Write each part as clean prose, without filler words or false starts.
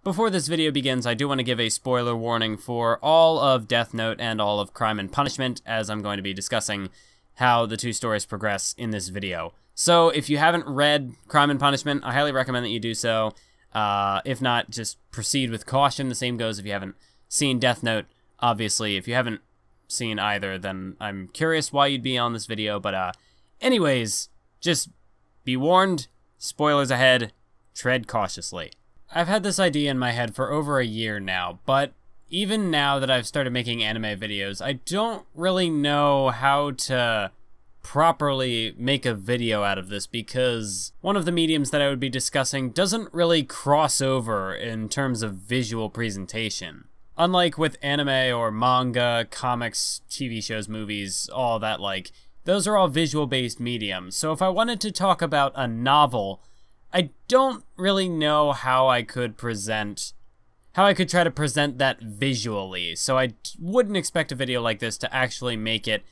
Before this video begins, I do want to give a spoiler warning for all of Death Note and all of Crime and Punishment, as I'm going to be discussing how the two stories progress in this video. So if you haven't read Crime and Punishment, I highly recommend that you do so. If not, just proceed with caution. The same goes if you haven't seen Death Note. Obviously, if you haven't seen either, then I'm curious why you'd be on this video. But anyways, just be warned, spoilers ahead, tread cautiously. I've had this idea in my head for over a year now, but even now that I've started making anime videos, I don't really know how to properly make a video out of this because one of the mediums that I would be discussing doesn't really cross over in terms of visual presentation. Unlike with anime or manga, comics, TV shows, movies, all that, like, those are all visual-based mediums. So if I wanted to talk about a novel, I don't really know how I could try to present that visually. So I wouldn't expect a video like this to actually make it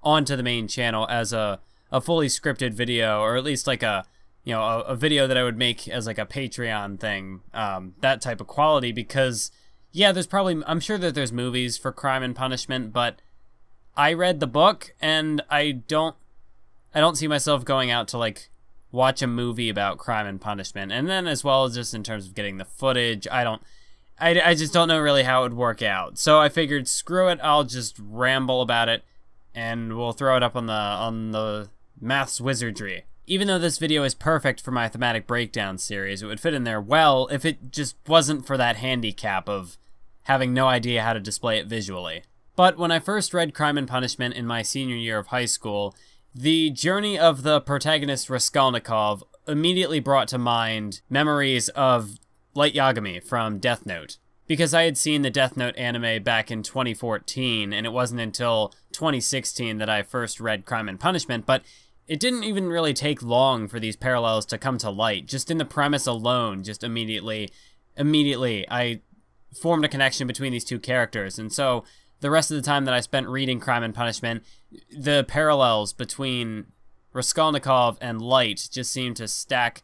onto the main channel as a fully scripted video, or at least like a video that I would make as like a Patreon thing, that type of quality, because yeah, I'm sure that there's movies for Crime and Punishment, but I read the book and I don't see myself going out to like watch a movie about Crime and Punishment. And then as well as just in terms of getting the footage, I just don't know really how it would work out. So I figured, screw it, I'll just ramble about it and we'll throw it up on the Maths Wizardry. Even though this video is perfect for my thematic breakdown series, it would fit in there well if it just wasn't for that handicap of having no idea how to display it visually. But when I first read Crime and Punishment in my senior year of high school, the journey of the protagonist Raskolnikov immediately brought to mind memories of Light Yagami from Death Note. Because I had seen the Death Note anime back in 2014, and it wasn't until 2016 that I first read Crime and Punishment, but it didn't even really take long for these parallels to come to light. Just in the premise alone, just immediately I formed a connection between these two characters, and so the rest of the time that I spent reading Crime and Punishment, the parallels between Raskolnikov and Light just seemed to stack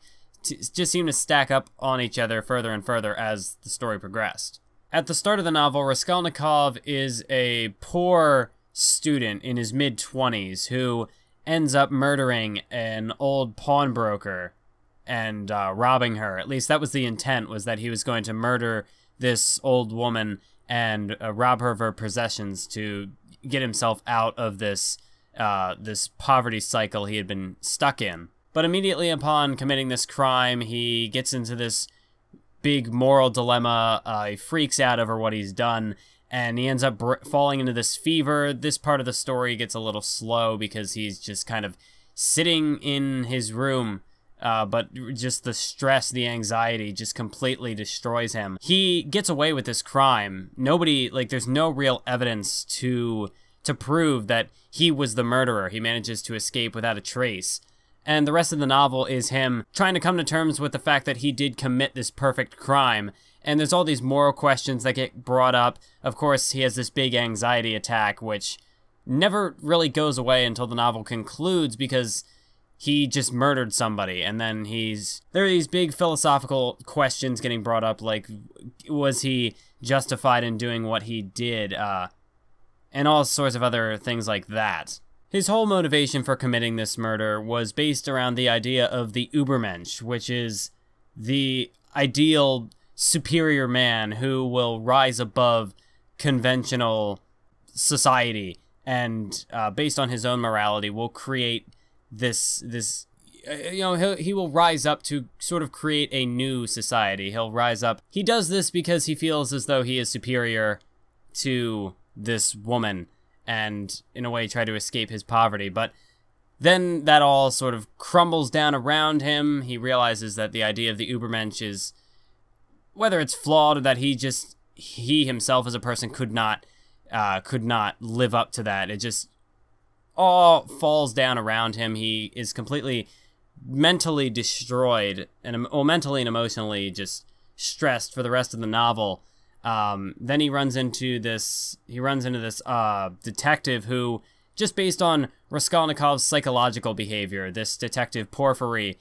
up on each other further and further as the story progressed. At the start of the novel, Raskolnikov is a poor student in his mid-20s who ends up murdering an old pawnbroker and robbing her. At least that was the intent, was that he was going to murder this old woman and rob her of her possessions to get himself out of this poverty cycle he had been stuck in. But immediately upon committing this crime, he gets into this big moral dilemma. He freaks out over what he's done, and he ends up falling into this fever. This part of the story gets a little slow because he's just kind of sitting in his room, but just the stress, the anxiety just completely destroys him. He gets away with this crime. There's no real evidence to prove that he was the murderer. He manages to escape without a trace. And the rest of the novel is him trying to come to terms with the fact that he did commit this perfect crime. And there's all these moral questions that get brought up. Of course, he has this big anxiety attack, which never really goes away until the novel concludes, because he just murdered somebody. And then there are these big philosophical questions getting brought up, like, was he justified in doing what he did? And all sorts of other things like that. His whole motivation for committing this murder was based around the idea of the Ubermensch, which is the ideal superior man who will rise above conventional society and, based on his own morality, will create he will rise up to sort of create a new society. He'll rise up. He does this because he feels as though he is superior to this woman, and in a way try to escape his poverty. But then that all sort of crumbles down around him. He realizes that the idea of the Ubermensch is, whether it's flawed or that he himself as a person could not live up to that. It just all falls down around him. He is completely mentally destroyed, and mentally and emotionally just stressed for the rest of the novel. Then he runs into this detective who, just based on Raskolnikov's psychological behavior, this detective Porphyry,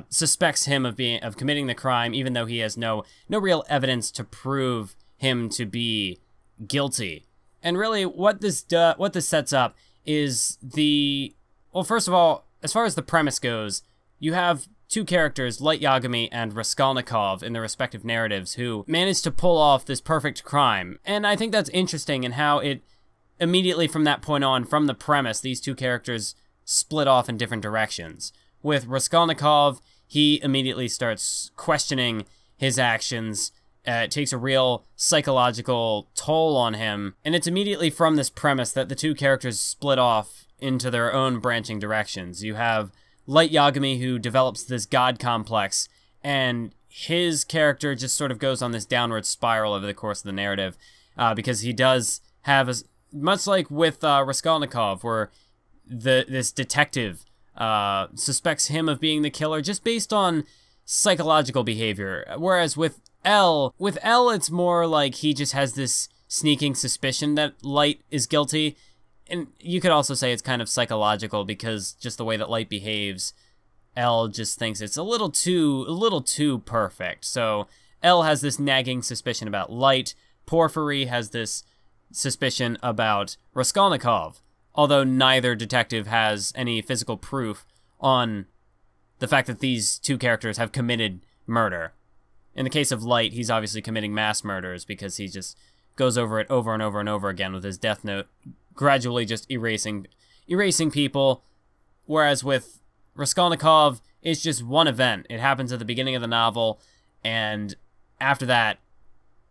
suspects him of committing the crime, even though he has no real evidence to prove him to be guilty. And really, what this sets up is well, first of all, as far as the premise goes, you have two characters, Light Yagami and Raskolnikov, in their respective narratives, who managed to pull off this perfect crime. And I think that's interesting in how it immediately from that point on, from the premise, these two characters split off in different directions. With Raskolnikov, he immediately starts questioning his actions. It takes a real psychological toll on him. And it's immediately from this premise that the two characters split off into their own branching directions. You have Light Yagami, who develops this god complex, and his character just sort of goes on this downward spiral over the course of the narrative, because he does have, much like with Raskolnikov, where this detective suspects him of being the killer just based on psychological behavior, whereas with L, it's more like he just has this sneaking suspicion that Light is guilty. And you could also say it's kind of psychological, because just the way that Light behaves, L just thinks it's a little too perfect. So L has this nagging suspicion about Light. Porphyry has this suspicion about Raskolnikov, although neither detective has any physical proof on the fact that these two characters have committed murder. In the case of Light, he's obviously committing mass murders because he just goes over it over and over and over again with his death note, gradually just erasing people, whereas with Raskolnikov, it's just one event. It happens at the beginning of the novel, and after that,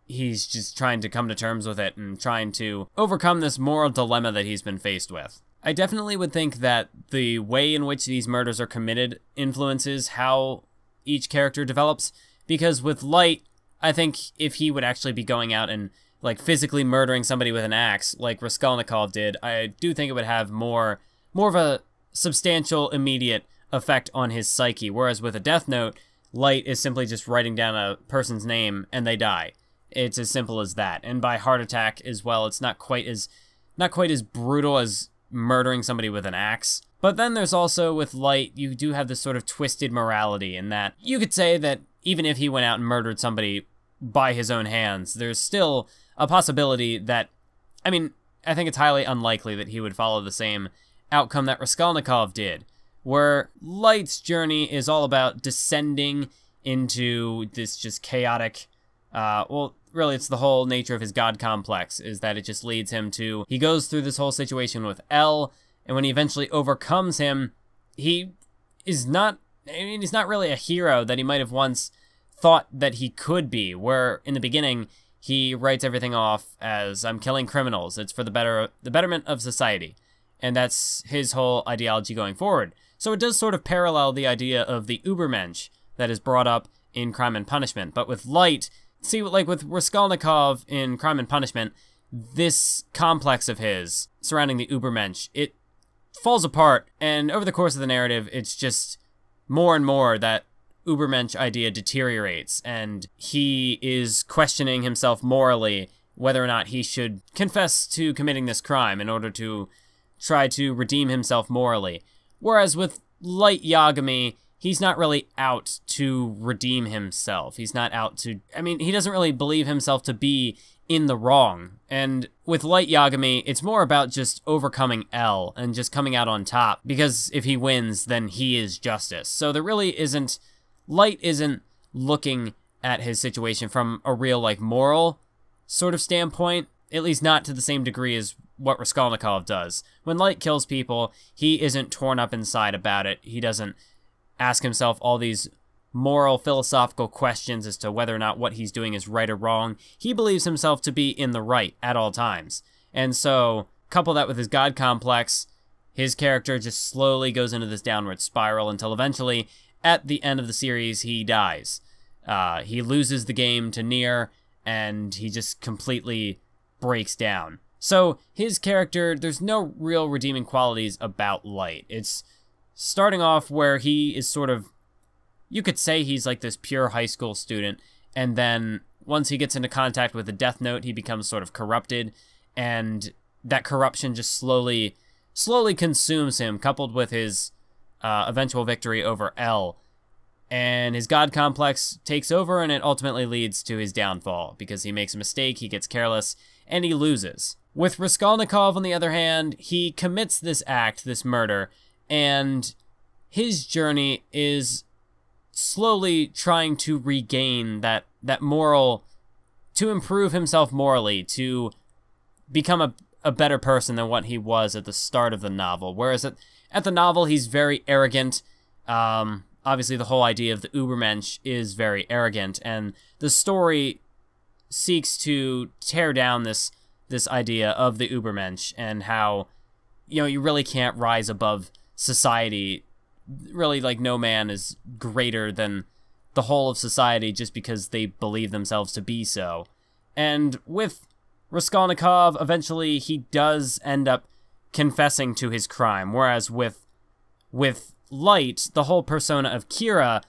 he's just trying to come to terms with it and trying to overcome this moral dilemma that he's been faced with. I definitely would think that the way in which these murders are committed influences how each character develops, because with Light, I think if he would actually be going out and like physically murdering somebody with an axe, like Raskolnikov did, I do think it would have more of a substantial, immediate effect on his psyche. Whereas with a death note, Light is simply just writing down a person's name and they die. It's as simple as that. And by heart attack as well, it's not quite as brutal as murdering somebody with an axe. But then there's also, with Light, you do have this sort of twisted morality in that you could say that even if he went out and murdered somebody by his own hands, there's still a possibility that, I mean, I think it's highly unlikely that he would follow the same outcome that Raskolnikov did, where Light's journey is all about descending into this just chaotic, well, really it's the whole nature of his god complex, is that it just leads him to, he goes through this whole situation with L, and when he eventually overcomes him, he is not, I mean, he's not really a hero that he might have once thought that he could be, where in the beginning, he writes everything off as, I'm killing criminals, it's for the betterment of society. And that's his whole ideology going forward. So it does sort of parallel the idea of the Ubermensch that is brought up in Crime and Punishment. But with Light, see, like with Raskolnikov in Crime and Punishment, this complex of his surrounding the Ubermensch, it falls apart, and over the course of the narrative, it's just more and more that Ubermensch idea deteriorates, and he is questioning himself morally whether or not he should confess to committing this crime in order to try to redeem himself morally. Whereas with Light Yagami, he's not really out to redeem himself. He's not out to, I mean, he doesn't really believe himself to be in the wrong. And with Light Yagami, it's more about just overcoming L and just coming out on top, because if he wins, then he is justice. So there really isn't, Light isn't looking at his situation from a real, like, moral sort of standpoint, at least not to the same degree as what Raskolnikov does. When Light kills people, he isn't torn up inside about it. He doesn't ask himself all these moral, philosophical questions as to whether or not what he's doing is right or wrong. He believes himself to be in the right at all times. And so, couple that with his god complex, his character just slowly goes into this downward spiral until eventually, at the end of the series, he dies. He loses the game to Nier, and he just completely breaks down. So his character, there's no real redeeming qualities about Light. It's starting off where he is sort of, you could say he's like this pure high school student, and then once he gets into contact with the Death Note, he becomes sort of corrupted, and that corruption just slowly consumes him, coupled with his eventual victory over L. And his god complex takes over, and it ultimately leads to his downfall, because he makes a mistake, he gets careless, and he loses. With Raskolnikov, on the other hand, he commits this act, this murder, and his journey is slowly trying to regain that moral, to improve himself morally, to become a better person than what he was at the start of the novel. Whereas at the novel, he's very arrogant. Obviously, the whole idea of the Ubermensch is very arrogant, and the story seeks to tear down this idea of the Ubermensch and how, you really can't rise above society. Really, like, no man is greater than the whole of society just because they believe themselves to be so. And with Raskolnikov, eventually he does end up confessing to his crime, whereas with Light, the whole persona of Kira,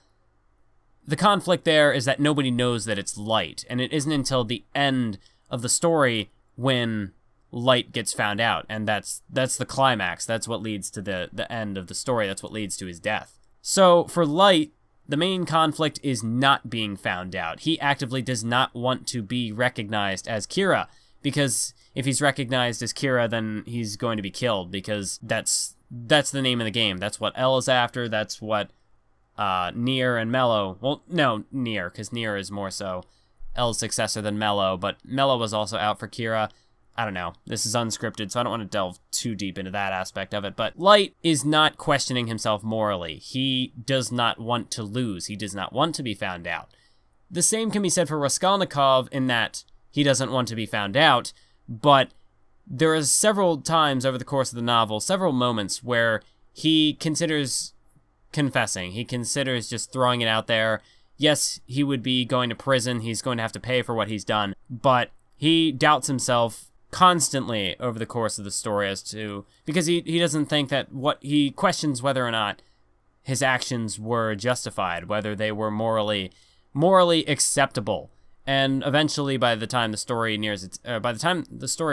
the conflict there is that nobody knows that it's Light, and it isn't until the end of the story when Light gets found out, and that's the climax. That's what leads to the end of the story. That's what leads to his death. So for Light, the main conflict is not being found out. He actively does not want to be recognized as Kira, because if he's recognized as Kira, then he's going to be killed, because that's the name of the game. That's what L is after. That's what Nier and Mello... Well, no, Nier, because Nier is more so L's successor than Mello, but Mello was also out for Kira. I don't know. This is unscripted, so I don't want to delve too deep into that aspect of it. But Light is not questioning himself morally. He does not want to lose. He does not want to be found out. The same can be said for Raskolnikov in that he doesn't want to be found out, but there are several times over the course of the novel, several moments where he considers confessing. He considers just throwing it out there. Yes, he would be going to prison. He's going to have to pay for what he's done, but he doubts himself constantly over the course of the story because he doesn't think that he questions whether or not his actions were justified, whether they were morally acceptable. And eventually, by the time the story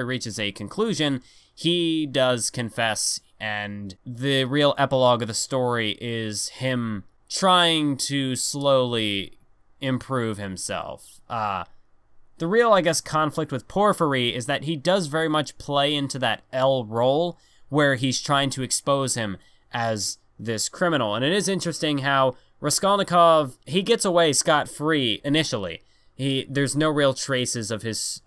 reaches a conclusion, he does confess, and the real epilogue of the story is him trying to slowly improve himself. The real, I guess, conflict with Porphyry is that he does very much play into that L role, where he's trying to expose him as this criminal. And it is interesting how Raskolnikov, he gets away scot-free initially. There's no real traces of his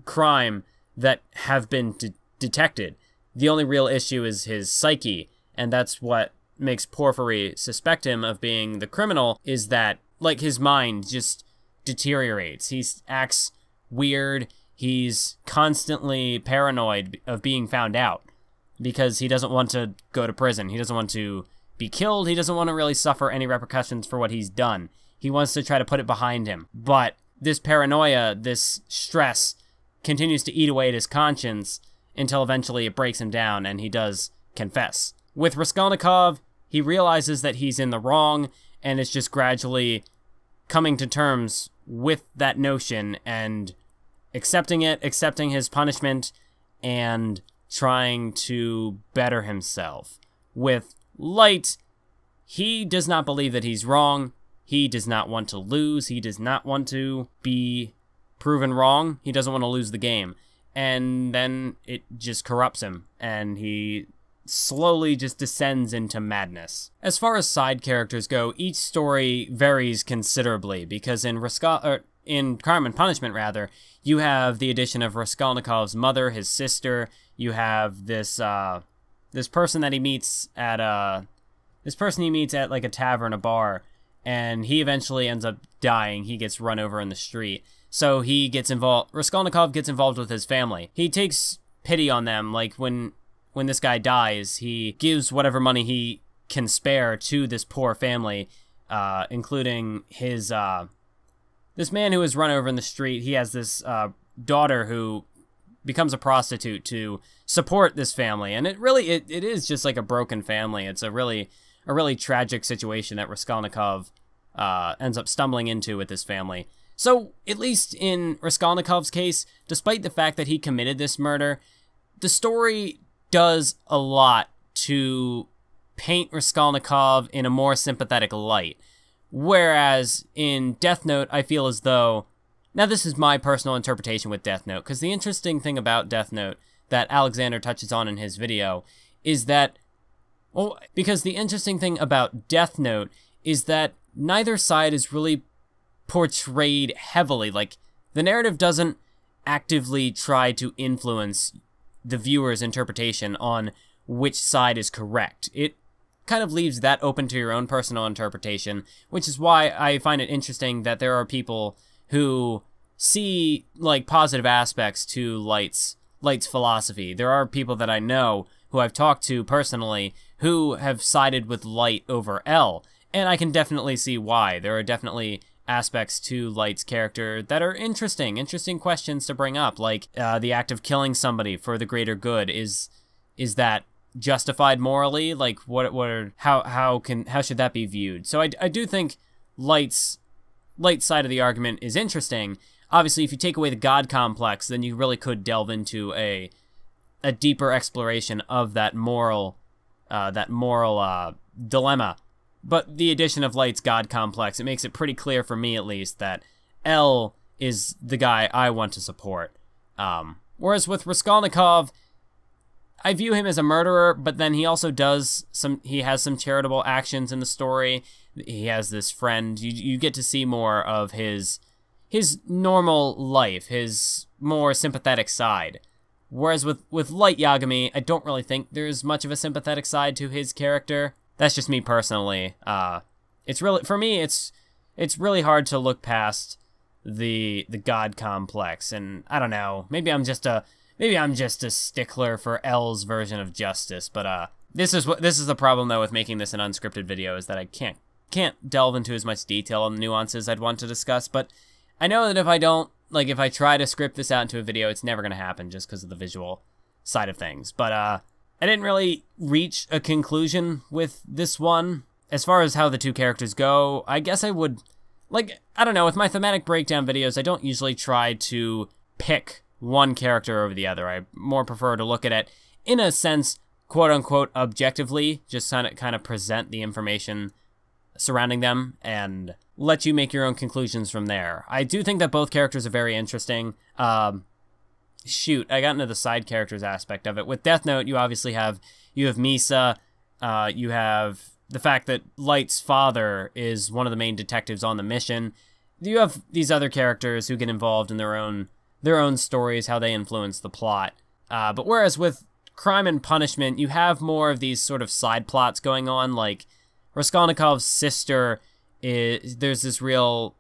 crime that have been detected. The only real issue is his psyche, and that's what makes Porphyry suspect him of being the criminal, is that, like, his mind just deteriorates. He acts weird. He's constantly paranoid of being found out because he doesn't want to go to prison. He doesn't want to be killed. He doesn't want to really suffer any repercussions for what he's done. He wants to try to put it behind him. But this paranoia, this stress, continues to eat away at his conscience until eventually it breaks him down and he does confess. With Raskolnikov, he realizes that he's in the wrong and is just gradually coming to terms with that notion and accepting it, accepting his punishment, and trying to better himself. With Light, he does not believe that he's wrong. He does not want to lose. He does not want to be proven wrong. He doesn't want to lose the game. And then it just corrupts him, and he slowly just descends into madness. As far as side characters go, each story varies considerably, because in Crime and Punishment, rather, you have the addition of Raskolnikov's mother, his sister. You have this person that he meets at like a tavern, a bar, and he eventually ends up dying. He gets run over in the street. So he gets involved. Raskolnikov gets involved with his family. He takes pity on them. Like when this guy dies, he gives whatever money he can spare to this poor family, including his this man who was run over in the street. He has this daughter who becomes a prostitute to support this family, and it is just like a broken family. It's a really tragic situation that Raskolnikov ends up stumbling into with this family. So, at least in Raskolnikov's case, despite the fact that he committed this murder, the story does a lot to paint Raskolnikov in a more sympathetic light. Whereas in Death Note, I feel as though, now this is my personal interpretation with Death Note, because the interesting thing about Death Note that Alexander touches on in his video is that, well, because the interesting thing about Death Note is that neither side is really portrayed heavily. Like, the narrative doesn't actively try to influence the viewer's interpretation on which side is correct. It kind of leaves that open to your own personal interpretation, which is why I find it interesting that there are people who see, like, positive aspects to Light's philosophy. There are people that I know who I've talked to personally who have sided with Light over L, and I can definitely see why. There are definitely aspects to Light's character that are interesting questions to bring up, like the act of killing somebody for the greater good. Is that justified morally? Like, how should that be viewed? So I do think Light's side of the argument is interesting. Obviously, if you take away the God complex, then you really could delve into a deeper exploration of that moral dilemma. But the addition of Light's God complex, it makes it pretty clear for me, at least, that L is the guy I want to support. Whereas with Raskolnikov, I view him as a murderer, but then he also he has some charitable actions in the story. He has this friend. You get to see more of his normal life, his more sympathetic side. Whereas with Light Yagami, I don't really think there's much of a sympathetic side to his character. That's just me personally. It's really, for me, it's really hard to look past the God complex, and I don't know. Maybe I'm just a stickler for L's version of justice. But this is the problem though with making this an unscripted video, is that I can't delve into as much detail on the nuances I'd want to discuss. But I know that if I try to script this out into a video, it's never gonna happen just because of the visual side of things. But I didn't really reach a conclusion with this one. As far as how the two characters go, I guess I would, I don't know, with my thematic breakdown videos, I don't usually try to pick one character over the other. I more prefer to look at it, in a sense, quote-unquote, objectively, just kind of present the information surrounding them and let you make your own conclusions from there. I do think that both characters are very interesting. Shoot, I got into the side characters aspect of it. With Death Note, you obviously have Misa, you have the fact that Light's father is one of the main detectives on the mission. You have these other characters who get involved in their own stories, how they influence the plot. But whereas with Crime and Punishment, you have more of these sort of side plots going on, like Raskolnikov's sister there's this real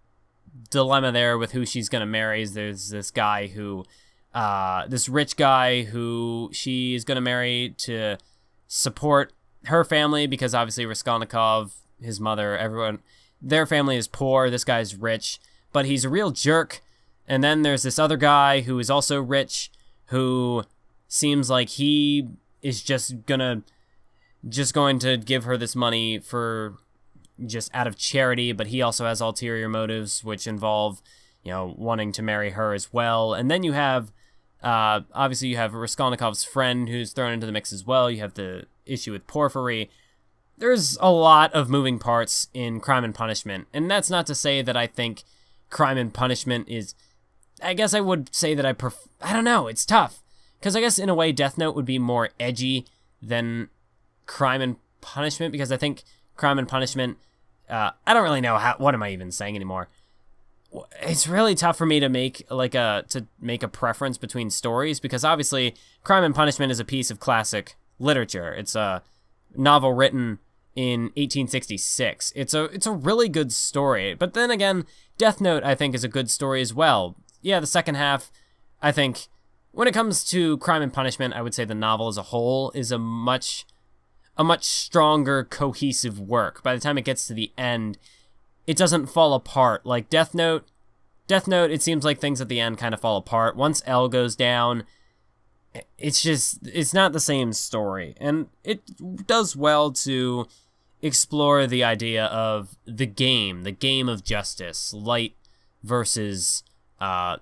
dilemma there with who she's gonna marry. There's this guy who, this rich guy who she is gonna marry to support her family, because obviously Raskolnikov, his mother, everyone, their family is poor. This guy's rich, but he's a real jerk. And then there's this other guy who is also rich, who seems like he is just going to give her this money for just out of charity, but he also has ulterior motives, which involve, wanting to marry her as well. And then you have, obviously you have Raskolnikov's friend who's thrown into the mix as well. You have the issue with Porphyry. There's a lot of moving parts in Crime and Punishment, and that's not to say that I think Crime and Punishment is, I guess I would say that I don't know, it's tough. Because I guess in a way Death Note would be more edgy than Crime and Punishment, because I think Crime and Punishment, I don't really know what am I even saying anymore. It's really tough for me to make a preference between stories, because obviously Crime and Punishment is a piece of classic literature. It's a novel written in 1866. It's a really good story. But then again, Death Note I think is a good story as well. Yeah, the second half, I think, when it comes to Crime and Punishment, I would say the novel as a whole is a much stronger, cohesive work. By the time it gets to the end, it doesn't fall apart. Like Death Note, it seems like things at the end kind of fall apart. Once L goes down, it's not the same story. And it does well to explore the idea of the game of justice. Light versus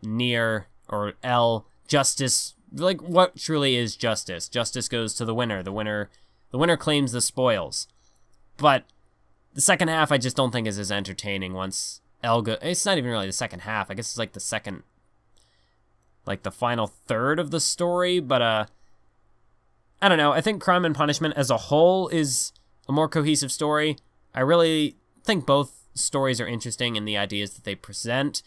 Nier or L. Justice, like, what truly is justice? Justice goes to the winner. The winner claims the spoils. But The second half I just don't think is as entertaining once Elga... It's not even really the second half. I guess it's like the second... like the final third of the story, but I don't know. I think Crime and Punishment as a whole is a more cohesive story. I really think both stories are interesting in the ideas that they present,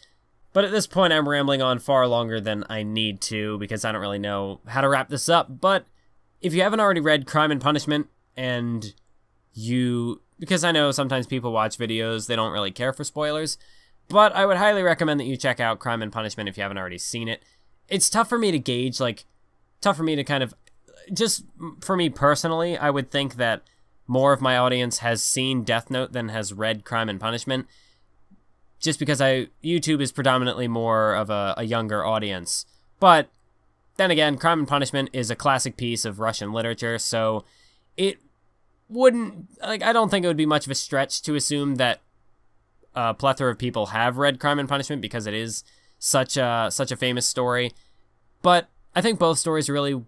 but at this point I'm rambling on far longer than I need to because I don't really know how to wrap this up. But if you haven't already read Crime and Punishment and you... because I know sometimes people watch videos, they don't really care for spoilers, but I would highly recommend that you check out Crime and Punishment if you haven't already seen it. It's tough for me to gauge, like, tough for me to kind of, just for me personally, I would think that more of my audience has seen Death Note than has read Crime and Punishment, just because YouTube is predominantly more of a younger audience. But then again, Crime and Punishment is a classic piece of Russian literature, so it wouldn't, like, I don't think it would be much of a stretch to assume that a plethora of people have read Crime and Punishment because it is such a famous story. But I think both stories are really,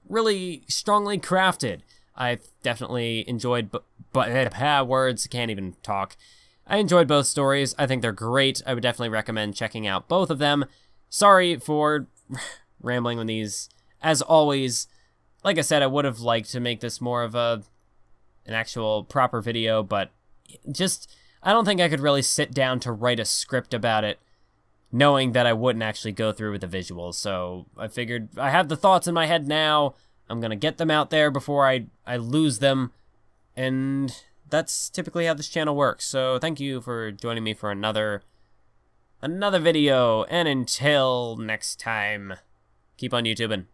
really strongly crafted. I definitely enjoyed, words, can't even talk. I enjoyed both stories. I think they're great. I would definitely recommend checking out both of them. Sorry for rambling on these. As always, like I said, I would have liked to make this more of an actual proper video, but just, I don't think I could really sit down to write a script about it knowing that I wouldn't actually go through with the visuals. So I figured I have the thoughts in my head now. I'm going to get them out there before I lose them. And that's typically how this channel works. So thank you for joining me for another video. And until next time, keep on YouTubing.